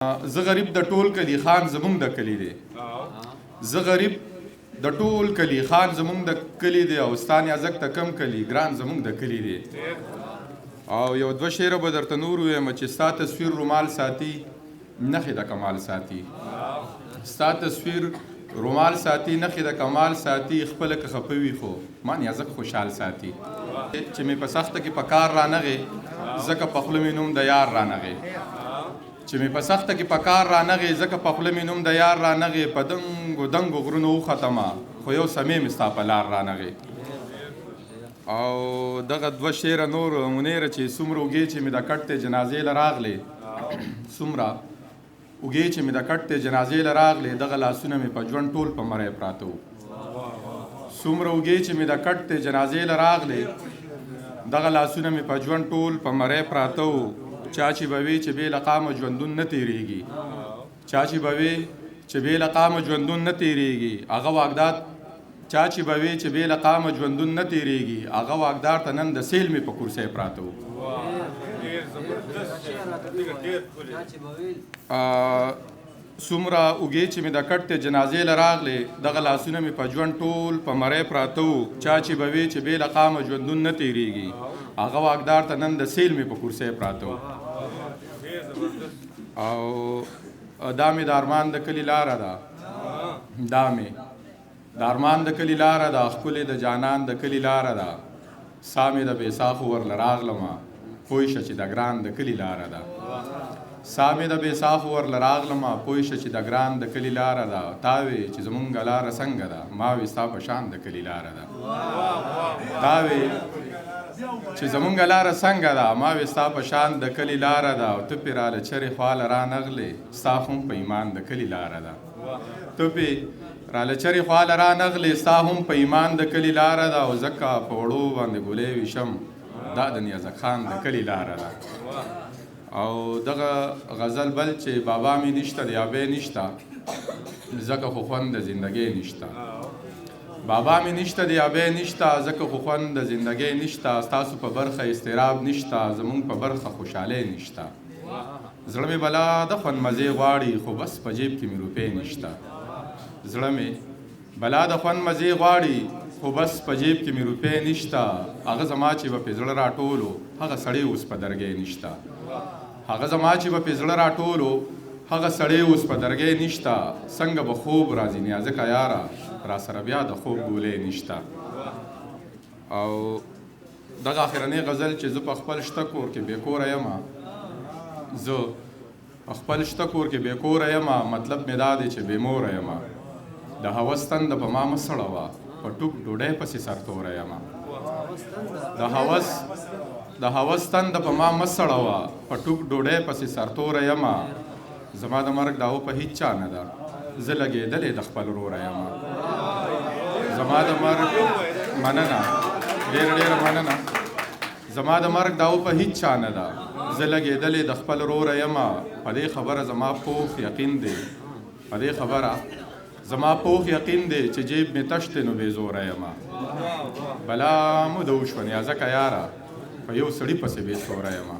زه غریب د ټول کلی خان زمونږ د کلی دی. زه غریب د ټول کلی خان زمونږ د کلی دی او ستا نیازک ته کم کلی ګران زمونږ د کلی دی. او یو دوه شعره به درته نور ووایم چې ستا تصویر رومال ساتي نښې د کمال ساتي. ستا تصویر رومال ساتي نښې د کمال ساتي. خپله که خفه وي خو ما نیازک خوشحال ساتي. چې مې په سخته کې په کار رانغې ځکه په خوله مې نوم د یار رانغې. چې مې په سخته کې په کار رانغې ځکه په خوله مې نوم د یار رانغې. په دنګو دنګو غرونو وختمه خو یو سمې مې ستا په لار رانغې. او دغه دوه شعره نور منیره چې څومره اوږې چې مې د کټ ته جنازې له راغلې څومره اوږې چې مې د کټ ته جنازې له راغلې دغه لاسونه مې په ژوند ټول په مری پراته وو. څومره اوږې چې مې د کټ ته جنازې له راغلې دغه لاسونه مې په ژوند ټول په مری پراته وو. چا چې به وي چې بې له قامه ژوندون نه تېرېږي. چا چې به وي چې بې له قامه ژوندون نه تېرېږي هغه واګدار. چا چې به وي چې بې له قامه ژوندون نه تېرېږي هغه واګدار ته نن د سیل مې په کرسۍ پراته وو. څومره اوږې چې مې د کټ ته جنازې له راغلې دغه لاسونه مې په ژوند ټول په مری پراته وو. چا چې به وي چې بې له قامه ژوندون نه تېرېږي هغه واګدار ته نن د سیل مې په کرسۍ پراته وو. او دا مې د ارمان د کلي لاره ده. دا مې د ارمان د کلي لاره ده. ښکلې د جانان د کلي لاره ده. سا مې د بې ساخو ورله راغلمه پوه شه چې د ګران د کلي لاره ده. سا مې د بې ساخو ورله راغلمه پوه شه چې د ګران د کلي لاره ده. تا وې چې زمونږ لاره څنګه ده ما وې ستا په شان د کلي لاره ده. تا وې چې زمونږ لاره څنګه ده ما وې ستا په شان د کلي لاره ده. او ته پې راله چرې خواله رانغلې ستا هم په ایمان د کلي لاره ده. ته پې راله چرې خواله رانغلې ستا هم په ایمان د کلي لاره ده. او ځکه په وړو باندې ګلې ویشم دا د نیازک خان د کلي لاره ده. او دغه غزل بل چې بابا مې نشته د یابې نشته ځکه خو خوند د زندګۍ نشته. بابا مې نشته د یابې نشته ځکه خو خوند د زندګۍ نشته. ستاسو په برخه اضطراب نشته زمونږ په برخه خوشحالۍ نشته. زړه مې بلا د خوند مزې غواړي خو بس په جیب کې مې روپۍ نشته. زړه مې بلا د خوند مزې غواړي خو بس په جیب کې مې روپۍ نشته. هغه زما چې به پې زړه راټولو هغه سړی اوس په درګۍ نشته. هغه زما چې به پې زړه راټولو هغه سړی اوس په درګۍ نشته. څنګه به خوب راځي نیازکه یاره را سره بیا د خوب ګولۍ نشته. او دغه اخرنۍ غزل چې زه په خپل شته کور کې بې کوره یمه زه خپل شته کور کې بې کوره یمه مطلب مې دا دی چې بې موره یمه. د هوس تنده په ما مه سړوه په ټوک ډوډۍ پسې سرتوره یمه. د هوس تنده په ما مه سړوه په ټوک ډوډۍ پسې سرتوره یمه. زما د مرګ داو په هیڅ چا نه ده زه لګېدلې د خپل وروره یمه. زما د مرګ مننه ډېره مننه. زما د مرګ داو په هیڅ چا نه ده زه لګېدلې د خپل وروره یمه. په دې خبره زما پوخ یقین دی په دې خبره زما پوخ یقین دی چې جیب مې تش دی نو بې زوره یمه. بلا موده وشوه نیازکه یاره په یو سړي پسې بې سوره یمه.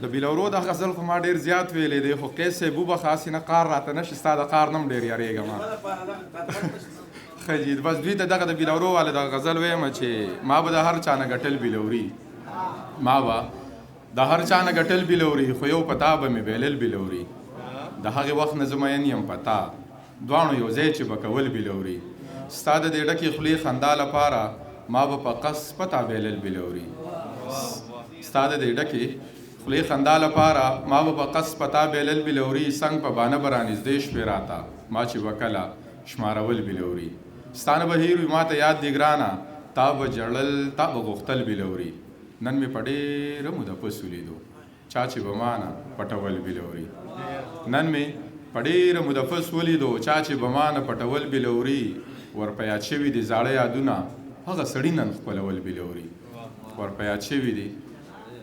د بېلورو دا غزل خو ما ډېر زیات ویلی دی خو قیس صاحب وبخه هسې نه قار راته نه شي ستا د قار نه هم ډېر یارېږم. ښه جي بس دوی ته دغه د بېلورو والا دغه غزل ویمه چې ما به د هر چا نه ګټل بېلوري ما به د هر چا نه ګټل بېلوري خو یو په تا به مې بېلل بېلوري. د هغې وخت نه زه مین یم په تا دواړو یو ځای چې به کول بېلوري. ستا د دې ډکې خولې خندا لپاره ما به په قص په تا بېلل بېلوري. ستا د دې ډکې خولې خندا لپاره ما به په قص په تا بېلل بېلوري. څنګ په بانه به رانږدې شوې راته ما چې به کله شمارول بېلوري. ستا نه به هېر وي ما ته یاد دی ګرانه تا به ژړل تا به غوښتل بېلوري. نن مې په ډېره موده پس ولیدو چا چې به ما نه پټول بېلوري. نن مې په ډېره موده پس ولیدو چا چې به ما نه پټول بېلوري. ورپه یاد شوي دي زاړه یادونه هغه سړي نن خپلول بېلوري. ورپه یاد شوي دي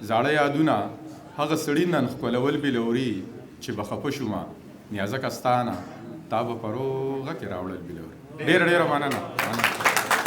زاړه یادونه هغه سړي نن ښکلول بېلوري. چې به خفه شومه نیازکه ستا نه تا به په روغه کې راوړل بېلوري. ډېره مننه.